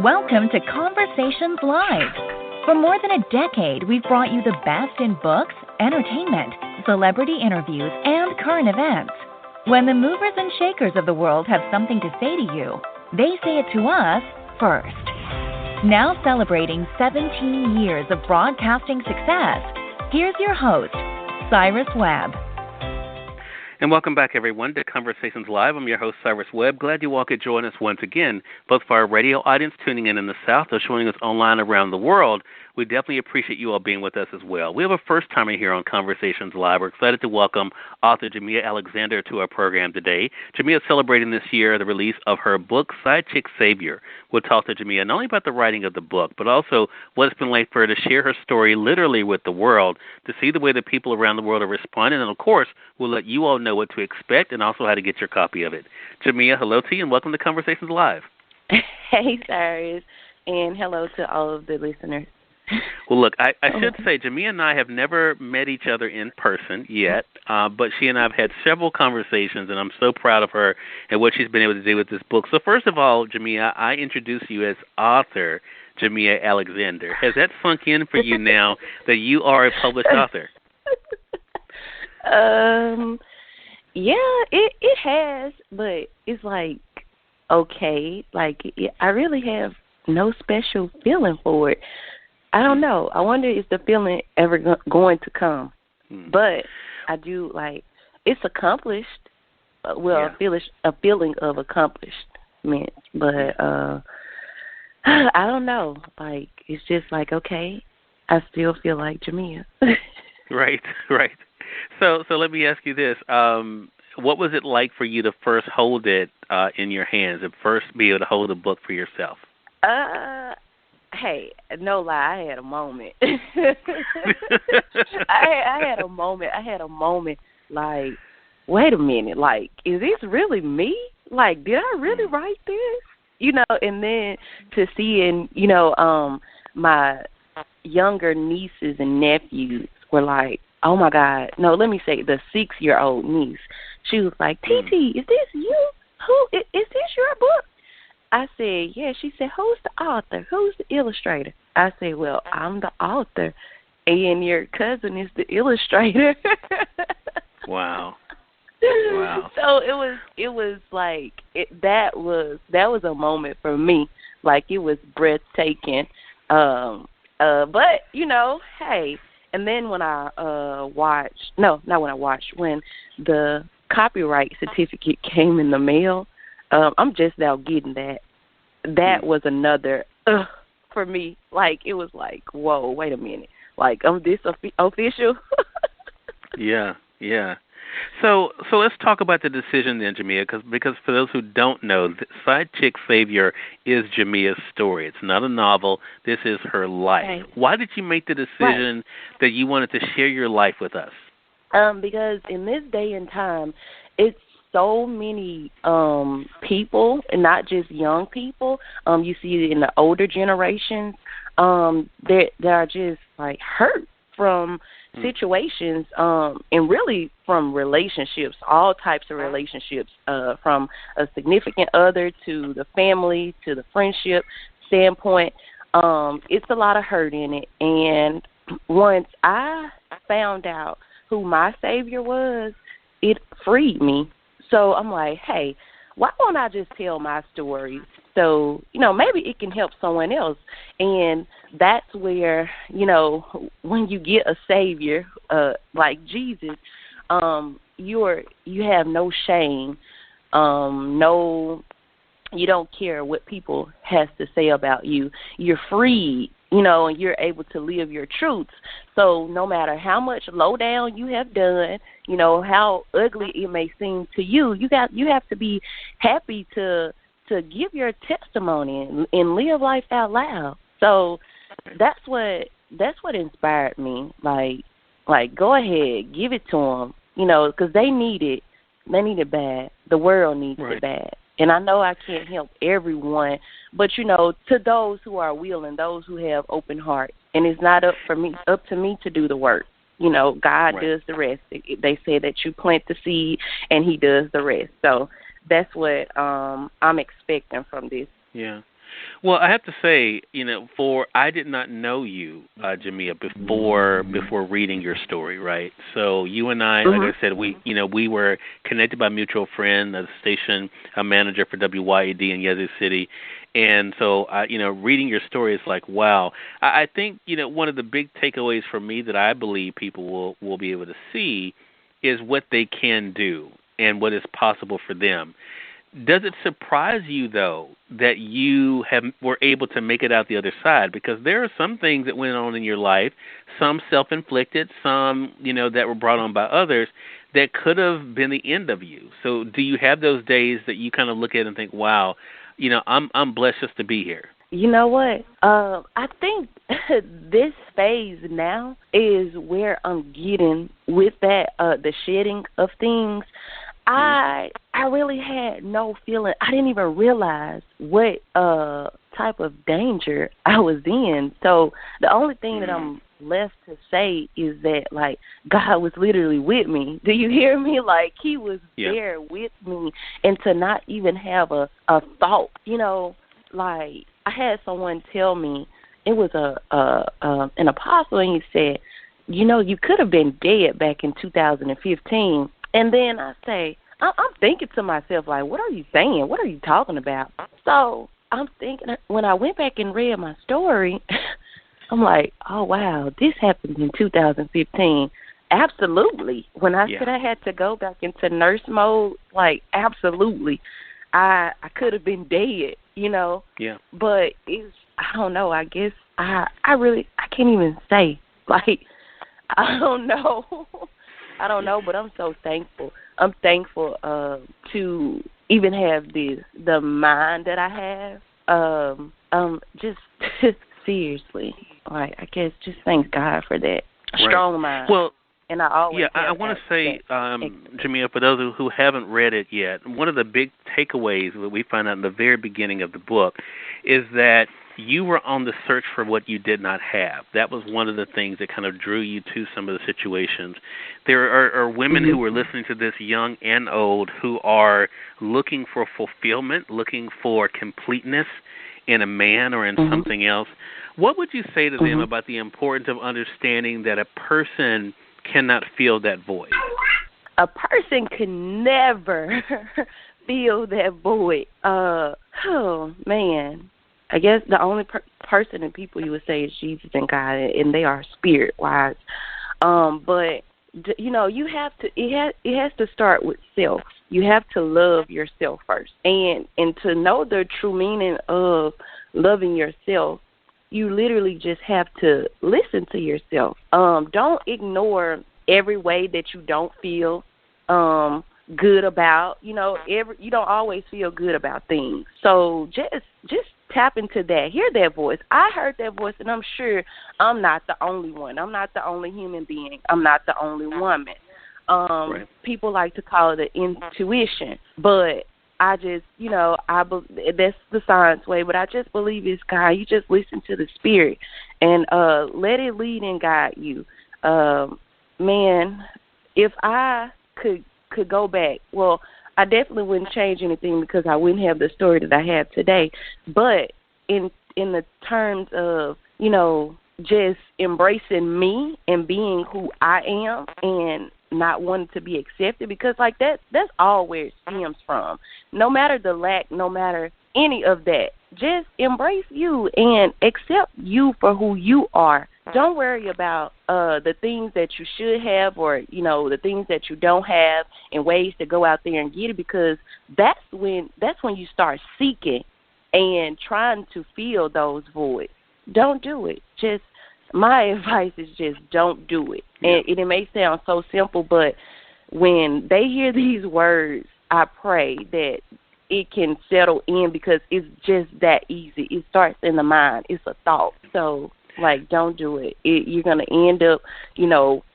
Welcome to Conversations Live. For more than a decade, we've brought you the best in books, entertainment, celebrity interviews, and current events. When the movers and shakers of the world have something to say to you, they say it to us first. Now celebrating 17 years of broadcasting success, here's your host, Cyrus Webb. And welcome back, everyone, to Conversations Live. I'm your host, Cyrus Webb. Glad you all could join us once again, both for our radio audience tuning in the South or joining us online around the world. We definitely appreciate you all being with us as well. We have a first-timer here on Conversations Live. We're excited to welcome author Jamiah Alexander to our program today. Jamiah is celebrating this year the release of her book, Side Chick Savior. We'll talk to Jamiah not only about the writing of the book, but also what it's been like for her to share her story literally with the world, to see the way that people around the world are responding, and, of course, we'll let you all know what to expect and also how to get your copy of it. Jamiah, hello to you, and welcome to Conversations Live. Hey, Cyrus, and hello to all of the listeners. Well, look, I should say Jamiah and I have never met each other in person yet, but she and I have had several conversations, and I'm so proud of her and what she's been able to do with this book. So first of all, Jamiah, I introduce you as author Jamiah Alexander. Has that sunk in for you now that you are a published author? Yeah, it has, but it's like, okay, like I really have no special feeling for it. I don't know. I wonder if the feeling ever going to come. But I do, like, it's accomplished. Well, yeah. a feeling of accomplishment. But I don't know. Like, it's just like, okay, I still feel like Jamiah. Right. So let me ask you this. What was it like for you to first hold it in your hands and first be able to hold a book for yourself? Hey, no lie, I had a moment. I had a moment. I had a moment like, wait a minute, like, is this really me? Like, did I really write this? You know, and then to see, and you know, my younger nieces and nephews were like, oh my God, no, let me say the 6-year-old niece. She was like, TT, is this you? Who is this your book? I said, yeah. She said, who's the author? Who's the illustrator? I said, well, I'm the author, and your cousin is the illustrator. Wow. So it was like that was a moment for me. Like, it was breathtaking. But you know, hey. And then when when the copyright certificate came in the mail, I'm just now getting that. That was another for me. Like, it was like, whoa, wait a minute. Like, this official? Yeah. So let's talk about the decision then, Jamiah, because for those who don't know, Side Chick Savior is Jamiah's story. It's not a novel. This is her life. Right. Why did you make the decision that you wanted to share your life with us? Because in this day and time, it's so many people, and not just young people. You see it in the older generations. That are just like hurt from situations, and really from relationships, all types of relationships, from a significant other to the family to the friendship standpoint. It's a lot of hurt in it. And once I found out who my Savior was, it freed me. So I'm like, hey, why won't I just tell my story? So, you know, maybe it can help someone else. And that's where, you know, when you get a Savior like Jesus, you have no shame, you don't care what people has to say about you. You're free, you know, and you're able to live your truths. So no matter how much lowdown you have done, you know, how ugly it may seem to you, you have to be happy to give your testimony and live life out loud. So that's what inspired me. Like go ahead, give it to them, you know, because they need it. They need it bad. The world needs it bad. And I know I can't help everyone, but, you know, to those who are willing, those who have open hearts, and it's not up to me to do the work. You know, God does the rest. They say that you plant the seed, and He does the rest. So that's what I'm expecting from this. Yeah. Well, I have to say, I did not know you, Jamiah, before reading your story, right? So you and I, like I said, we were connected by a mutual friend, a station manager for WYED in Yazoo City, and so reading your story is like, wow. I think one of the big takeaways for me that I believe people will be able to see is what they can do and what is possible for them. Does it surprise you, though, that you were able to make it out the other side? Because there are some things that went on in your life, some self-inflicted, some, that were brought on by others, that could have been the end of you. So do you have those days that you kind of look at and think, wow, I'm blessed just to be here? You know what? I think this phase now is where I'm getting with that, the shedding of things. I really had no feeling. I didn't even realize what type of danger I was in. So the only thing that I'm left to say is that, like, God was literally with me. Do you hear me? Like, he was there with me. And to not even have a thought, like, I had someone tell me, it was an apostle, and he said, you could have been dead back in 2015. And then I say, I'm thinking to myself, like, what are you saying? What are you talking about? So I'm thinking, when I went back and read my story, I'm like, oh, wow, this happened in 2015. Absolutely. When I said I had to go back into nurse mode, like, absolutely. I could have been dead, Yeah. But I don't know. I guess I can't even say. Like, I don't know. I don't know, but I'm so thankful. I'm thankful to even have the mind that I have. Just seriously, like, I guess just thank God for that strong mind. Well, and I always I want to say, Jamiah, for those who haven't read it yet, one of the big takeaways that we find out in the very beginning of the book is that you were on the search for what you did not have. That was one of the things that kind of drew you to some of the situations. There are women who are listening to this, young and old, who are looking for fulfillment, looking for completeness in a man or in something else. What would you say to them about the importance of understanding that a person cannot fill that void? A person can never fill that void. Oh, man. I guess the only person and people you would say is Jesus and God, and they are spirit-wise. But, you have to, it has to start with self. You have to love yourself first. And to know the true meaning of loving yourself, you literally just have to listen to yourself. Don't ignore every way that you don't feel good about. You don't always feel good about things. So just tap into that. Hear that voice. I heard that voice, and I'm sure I'm not the only one. I'm not the only human being. I'm not the only woman. People like to call it intuition, but I just, that's the science way, but I just believe it's God. You just listen to the spirit and let it lead and guide you. Man, if I could go back, well, I definitely wouldn't change anything because I wouldn't have the story that I have today. But in the terms of, just embracing me and being who I am and not wanting to be accepted, because like that's all where it stems from. No matter the lack, no matter any of that, just embrace you and accept you for who you are. Don't worry about the things that you should have or, the things that you don't have and ways to go out there and get it, because that's when you start seeking and trying to fill those voids. Don't do it. Just my advice is just don't do it. And it may sound so simple, but when they hear these words, I pray that it can settle in, because it's just that easy. It starts in the mind. It's a thought. So, don't do it. You're going to end up,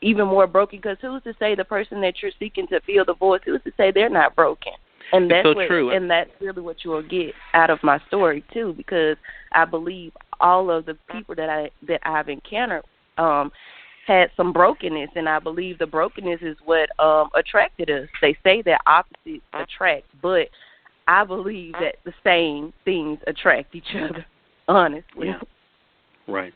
even more broken, because who's to say the person that you're seeking to fill the void, who's to say they're not broken? And that's true. And that's really what you will get out of my story too, because I believe all of the people that I've encountered had some brokenness, and I believe the brokenness is what attracted us. They say that opposites attract, but I believe that the same things attract each other, honestly. Yeah. Right.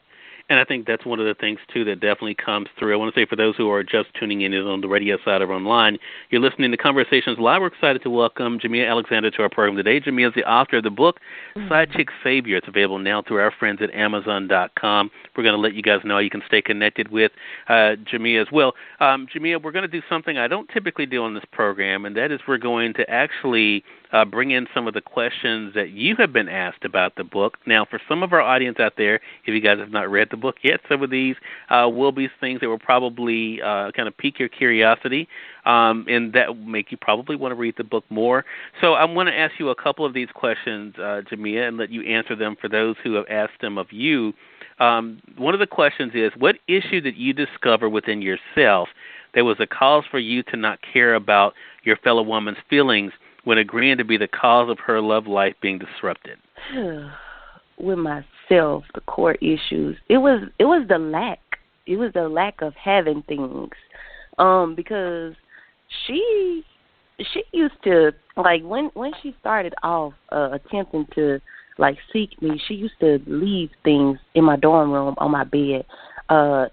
And I think that's one of the things, too, that definitely comes through. I want to say for those who are just tuning in on the radio side or online, you're listening to Conversations Live. We're excited to welcome Jamiah Alexander to our program today. Jamiah is the author of the book, Side Chick Savior. It's available now through our friends at Amazon.com. We're going to let you guys know you can stay connected with Jamiah as well. Jamiah, we're going to do something I don't typically do on this program, and that is we're going to actually bring in some of the questions that you have been asked about the book. Now, for some of our audience out there, if you guys have not read the book yet, some of these will be things that will probably kind of pique your curiosity, and that will make you probably want to read the book more. So I want to ask you a couple of these questions, Jamiah, and let you answer them for those who have asked them of you. One of the questions is, what issue did you discover within yourself that was a cause for you to not care about your fellow woman's feelings when agreeing to be the cause of her love life being disrupted? With myself, the core issues, it was the lack. It was the lack of having things. Because she used to, like, when she started off attempting to, like, seek me, she used to leave things in my dorm room on my bed,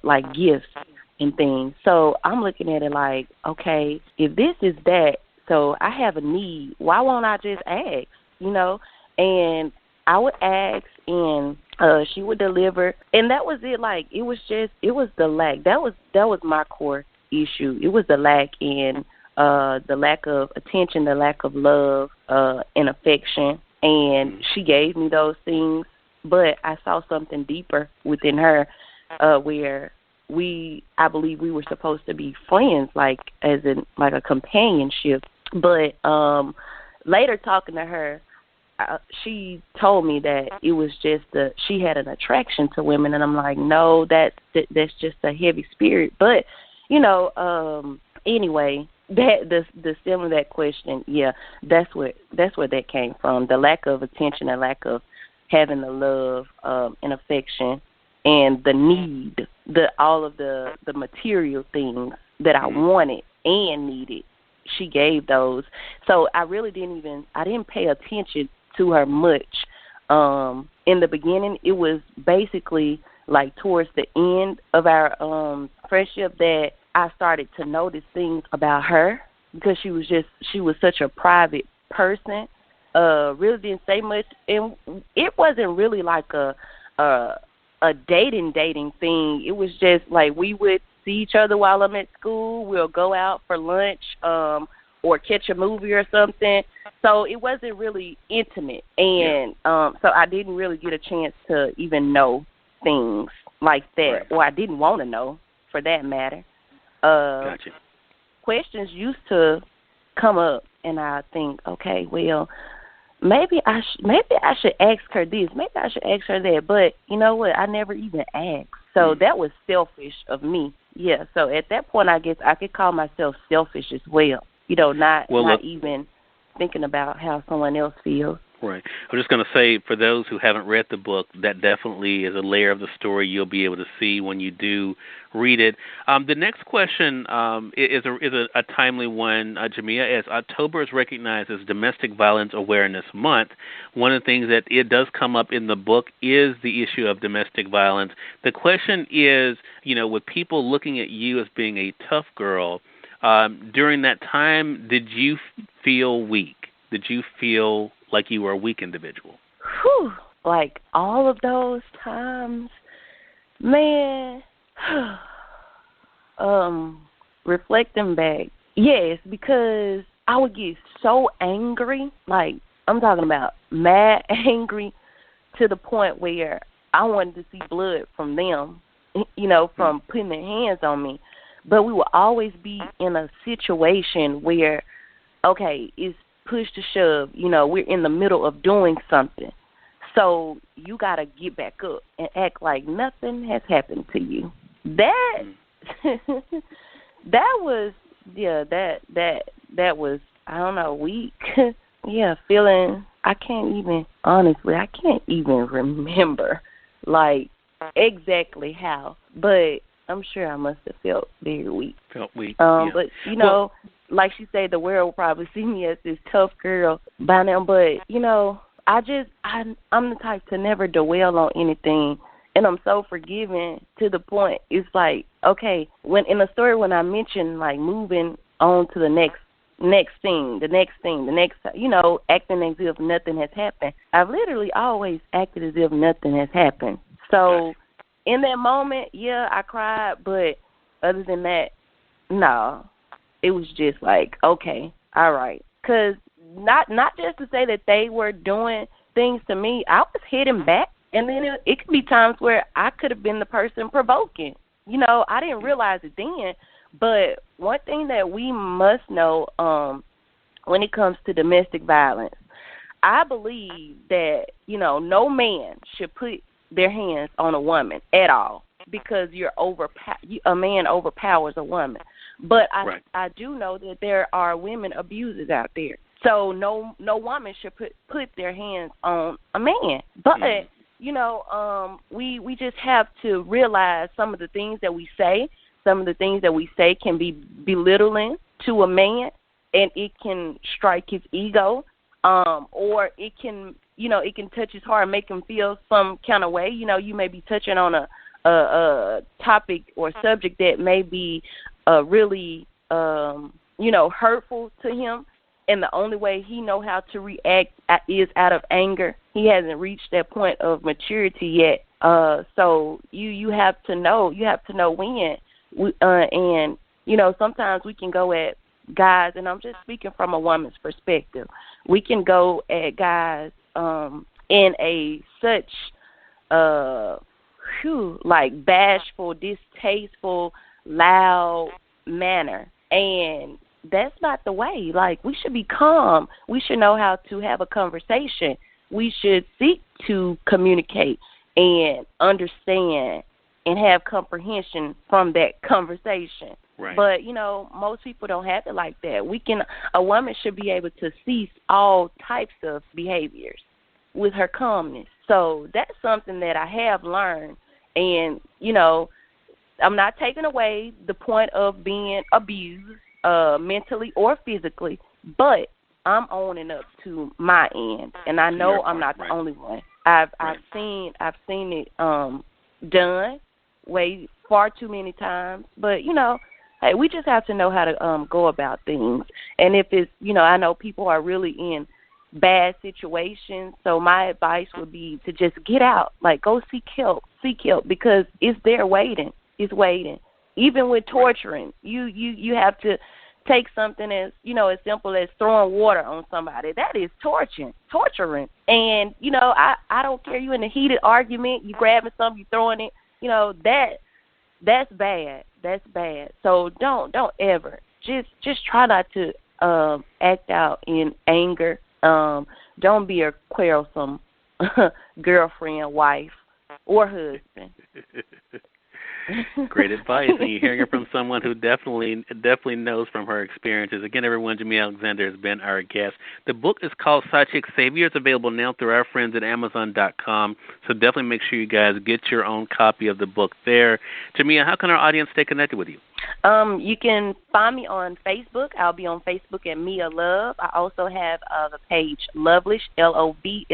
like gifts and things. So I'm looking at it like, okay, if this is that, so I have a need, why won't I just ask, you know? And I would ask, and she would deliver, and that was it. Like, it was the lack. That was my core issue. It was the lack in the lack of attention, the lack of love and affection, and she gave me those things, but I saw something deeper within her where I believe we were supposed to be friends, like as in like a companionship. But later talking to her, she told me that it was just she had an attraction to women, and I'm like, no, that's just a heavy spirit. But you know, anyway, that the stem of that question, yeah, that's where that came from. The lack of attention, the lack of having the love and affection, and the need, all of the material things that I wanted and needed. She gave those. So I really didn't pay attention to her much. In the beginning, it was basically like towards the end of our friendship that I started to notice things about her, because she was such a private person. Really didn't say much, and it wasn't really like a dating thing. It was just like we would see each other while I'm at school. We'll go out for lunch or catch a movie or something. So it wasn't really intimate. And so I didn't really get a chance to even know things like that, right. Or I didn't want to know, for that matter. Gotcha. Questions used to come up, and I think, okay, well, maybe I should ask her this. Maybe I should ask her that. But you know what? I never even asked. So that was selfish of me. Yeah. So at that point, I guess I could call myself selfish as well. You know, not even thinking about how someone else feels. Right. I'm just going to say, for those who haven't read the book, that definitely is a layer of the story you'll be able to see when you do read it. The next question is a timely one, Jamiah. As October is recognized as Domestic Violence Awareness Month, one of the things that it does come up in the book is the issue of domestic violence. The question is, you know, with people looking at you as being a tough girl, during that time, did you feel weak? Did you feel like you were a weak individual? Whew. Like all of those times, man. Reflecting back, yes, because I would get so angry, like I'm talking about mad angry, to the point where I wanted to see blood from them, you know, from putting their hands on me. But we would always be in a situation where, okay, it's push to shove, you know, we're in the middle of doing something. So you got to get back up and act like nothing has happened to you. That that was I don't know, weak. Yeah, feeling I can't even remember like exactly how, but I'm sure I must have felt very weak. Felt weak. But you know, like she said, the world will probably see me as this tough girl by now. But, you know, I'm the type to never dwell on anything. And I'm so forgiving to the point it's like, okay, when in the story when I mentioned like moving on to the next thing, you know, acting as if nothing has happened. I've literally always acted as if nothing has happened. So in that moment, yeah, I cried, but other than that, no. It was just like, okay, all right. Because not just to say that they were doing things to me, I was hitting back. And then it could be times where I could have been the person provoking. You know, I didn't realize it then. But one thing that we must know when it comes to domestic violence, I believe that, you know, no man should put their hands on a woman at all because a man overpowers a woman. But I do know that there are women abusers out there. So no woman should put their hands on a man. But you know, we just have to realize some of the things that we say. Some of the things that we say can be belittling to a man, and it can strike his ego, or it can touch his heart and make him feel some kind of way. You know, you may be touching on a topic or subject that may be really, hurtful to him. And the only way he know how to react is out of anger. He hasn't reached that point of maturity yet. So you have to know. You have to know when. And you know, sometimes we can go at guys, and I'm just speaking from a woman's perspective. We can go at guys in a such like bashful, distasteful, loud manner, and that's not the way. Like, we should be calm. We should know how to have a conversation. We should seek to communicate and understand and have comprehension from that conversation. Right. But, you know, most people don't have it like that. A woman should be able to cease all types of behaviors with her calmness. So that's something that I have learned. And, you know, I'm not taking away the point of being abused, mentally or physically, but I'm owning up to my end, and I know I'm not the only one. I've seen it done way far too many times, but you know, hey, we just have to know how to go about things. And if it's, you know, I know people are really in bad situations, so my advice would be to just get out, like go seek help because it's there waiting. It's waiting. Even with torturing, you have to take something as, you know, as simple as throwing water on somebody. That is torturing. And, you know, I don't care. You in a heated argument, you grabbing something, you throwing it, you know, that's bad. That's bad. So don't ever. Just try not to act out in anger. Don't be a quarrelsome girlfriend, wife, or husband. Great advice, and you're hearing it from someone who definitely knows from her experiences. Again, everyone, Jamiah Alexander has been our guest. The book is called Side Chick Savior. It's available now through our friends at Amazon.com, so definitely make sure you guys get your own copy of the book there. Jamiah, how can our audience stay connected with you? You can find me on Facebook. I'll be on Facebook at Mia Love. I also have the page Lovelish, Loblish,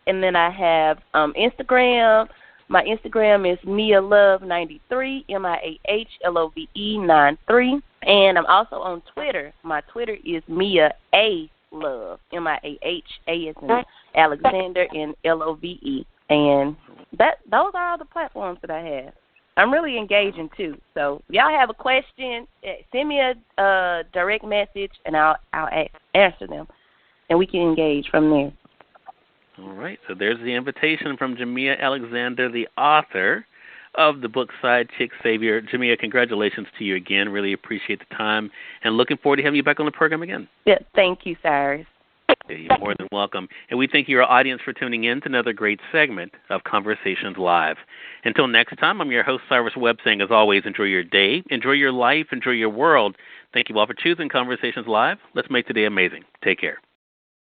and then I have Instagram. My Instagram is MiaLove93, MiaHLove93. And I'm also on Twitter. My Twitter is Mia A Love, MIAH, A as in Alexander, and LOVE. And those are all the platforms that I have. I'm really engaging too. So if y'all have a question, send me a direct message, and I'll answer them, and we can engage from there. All right, so there's the invitation from Jamiah Alexander, the author of the book Side Chick Savior. Jamiah, congratulations to you again. Really appreciate the time, and looking forward to having you back on the program again. Yeah, thank you, Cyrus. You're more than welcome. And we thank your audience for tuning in to another great segment of Conversations Live. Until next time, I'm your host, Cyrus Webb, saying, as always, enjoy your day, enjoy your life, enjoy your world. Thank you all for choosing Conversations Live. Let's make today amazing. Take care.